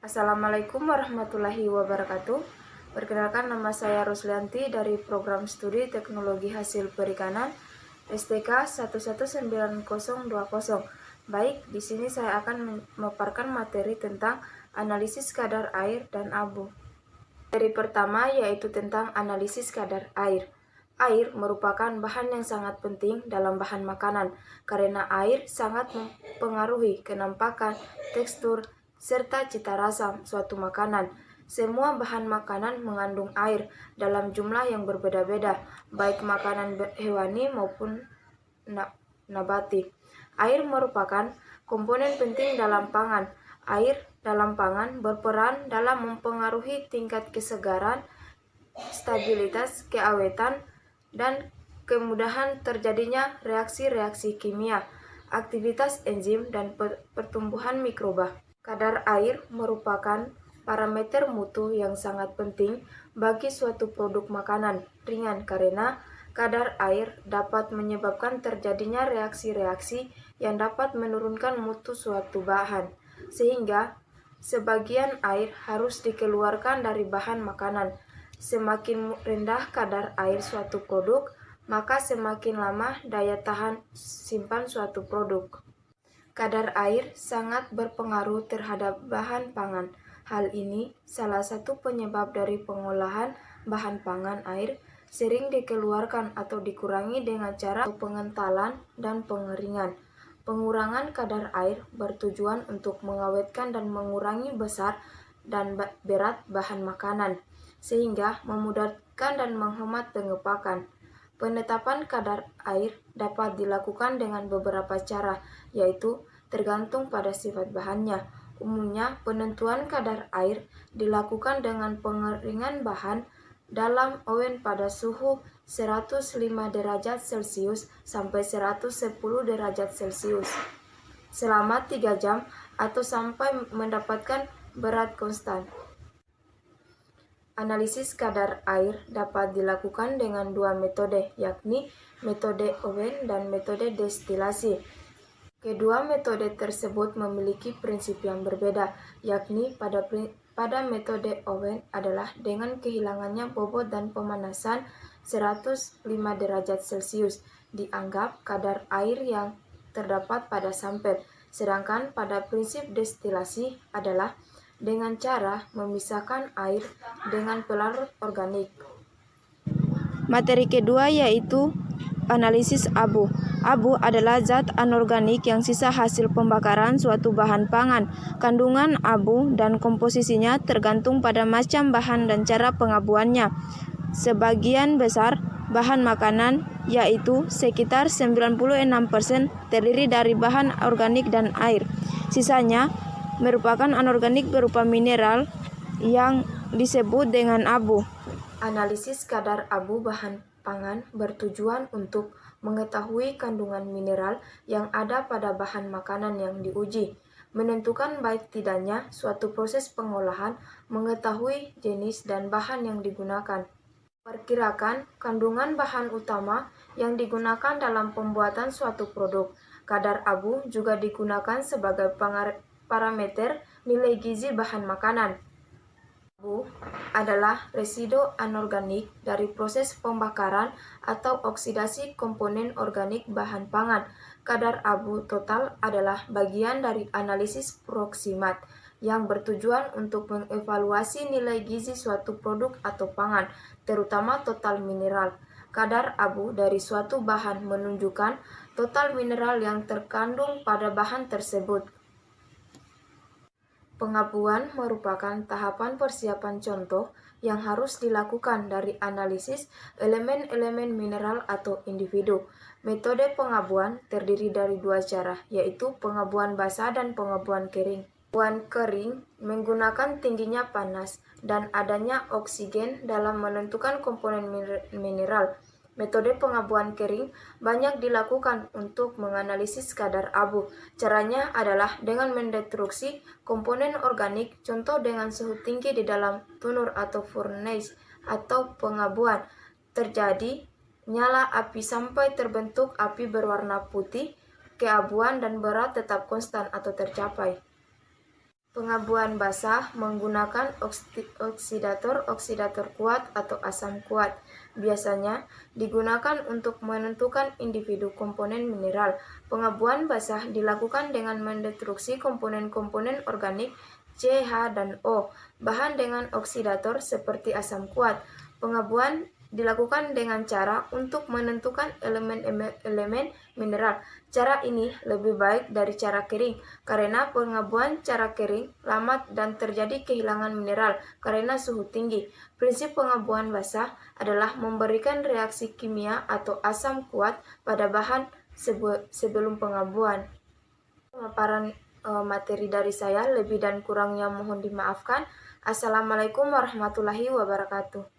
Assalamualaikum warahmatullahi wabarakatuh. Perkenalkan, nama saya Ruslianti dari Program Studi Teknologi Hasil Perikanan STK 119020. Baik, di sini saya akan memaparkan materi tentang analisis kadar air dan abu. Materi pertama yaitu tentang analisis kadar air. Air merupakan bahan yang sangat penting dalam bahan makanan karena air sangat mempengaruhi kenampakan, tekstur, serta cita rasa suatu makanan. Semua bahan makanan mengandung air dalam jumlah yang berbeda-beda, baik makanan hewani maupun nabati. Air merupakan komponen penting dalam pangan. Air dalam pangan berperan dalam mempengaruhi tingkat kesegaran, stabilitas, keawetan, dan kemudahan terjadinya reaksi-reaksi kimia, aktivitas enzim, dan pertumbuhan mikroba. Kadar air merupakan parameter mutu yang sangat penting bagi suatu produk makanan ringan karena kadar air dapat menyebabkan terjadinya reaksi-reaksi yang dapat menurunkan mutu suatu bahan, sehingga sebagian air harus dikeluarkan dari bahan makanan. Semakin rendah kadar air suatu produk, maka semakin lama daya tahan simpan suatu produk. Kadar air sangat berpengaruh terhadap bahan pangan. Hal ini salah satu penyebab dari pengolahan bahan pangan. Air sering dikeluarkan atau dikurangi dengan cara pengentalan dan pengeringan. Pengurangan kadar air bertujuan untuk mengawetkan dan mengurangi besar dan berat bahan makanan, sehingga memudahkan dan menghemat pengepakan. Penetapan kadar air dapat dilakukan dengan beberapa cara, yaitu tergantung pada sifat bahannya. Umumnya, penentuan kadar air dilakukan dengan pengeringan bahan dalam oven pada suhu 105 derajat Celcius sampai 110 derajat Celcius selama 3 jam atau sampai mendapatkan berat konstan. Analisis kadar air dapat dilakukan dengan dua metode, yakni metode oven dan metode destilasi. Kedua metode tersebut memiliki prinsip yang berbeda, yakni pada metode oven adalah dengan kehilangannya bobot dan pemanasan 105 derajat Celcius dianggap kadar air yang terdapat pada sampel, sedangkan pada prinsip destilasi adalah dengan cara memisahkan air dengan pelarut organik. Materi kedua yaitu analisis abu. Abu adalah zat anorganik yang sisa hasil pembakaran suatu bahan pangan. Kandungan abu dan komposisinya tergantung pada macam bahan dan cara pengabuannya. Sebagian besar bahan makanan, yaitu sekitar 96%, terdiri dari bahan organik dan air. Sisanya merupakan anorganik berupa mineral yang disebut dengan abu. Analisis kadar abu bahan pangan bertujuan untuk mengetahui kandungan mineral yang ada pada bahan makanan yang diuji, menentukan baik tidaknya suatu proses pengolahan, mengetahui jenis dan bahan yang digunakan, perkirakan kandungan bahan utama yang digunakan dalam pembuatan suatu produk. Kadar abu juga digunakan sebagai parameter nilai gizi bahan makanan. Abu adalah residu anorganik dari proses pembakaran atau oksidasi komponen organik bahan pangan. Kadar abu total adalah bagian dari analisis proksimat yang bertujuan untuk mengevaluasi nilai gizi suatu produk atau pangan, terutama total mineral. Kadar abu dari suatu bahan menunjukkan total mineral yang terkandung pada bahan tersebut. Pengabuan merupakan tahapan persiapan contoh yang harus dilakukan dari analisis elemen-elemen mineral atau individu. Metode pengabuan terdiri dari dua cara, yaitu pengabuan basah dan pengabuan kering. Pengabuan kering menggunakan tingginya panas dan adanya oksigen dalam menentukan komponen mineral. Metode pengabuan kering banyak dilakukan untuk menganalisis kadar abu. Caranya adalah dengan mendestruksi komponen organik, contoh dengan suhu tinggi di dalam tunur atau furnace, atau pengabuan. Terjadi nyala api sampai terbentuk api berwarna putih, keabuan dan berat tetap konstan atau tercapai. Pengabuan basah menggunakan oksidator kuat atau asam kuat. Biasanya digunakan untuk menentukan individu komponen mineral. Pengabuan basah dilakukan dengan mendestruksi komponen-komponen organik C, H, dan O, bahan dengan oksidator seperti asam kuat. Pengabuan dilakukan dengan cara untuk menentukan elemen mineral. Cara ini lebih baik dari cara kering, karena pengabuan cara kering lama dan terjadi kehilangan mineral karena suhu tinggi. Prinsip pengabuan basah adalah memberikan reaksi kimia atau asam kuat pada bahan sebelum pengabuan. Pemaparan materi dari saya, lebih dan kurangnya mohon dimaafkan. Assalamualaikum warahmatullahi wabarakatuh.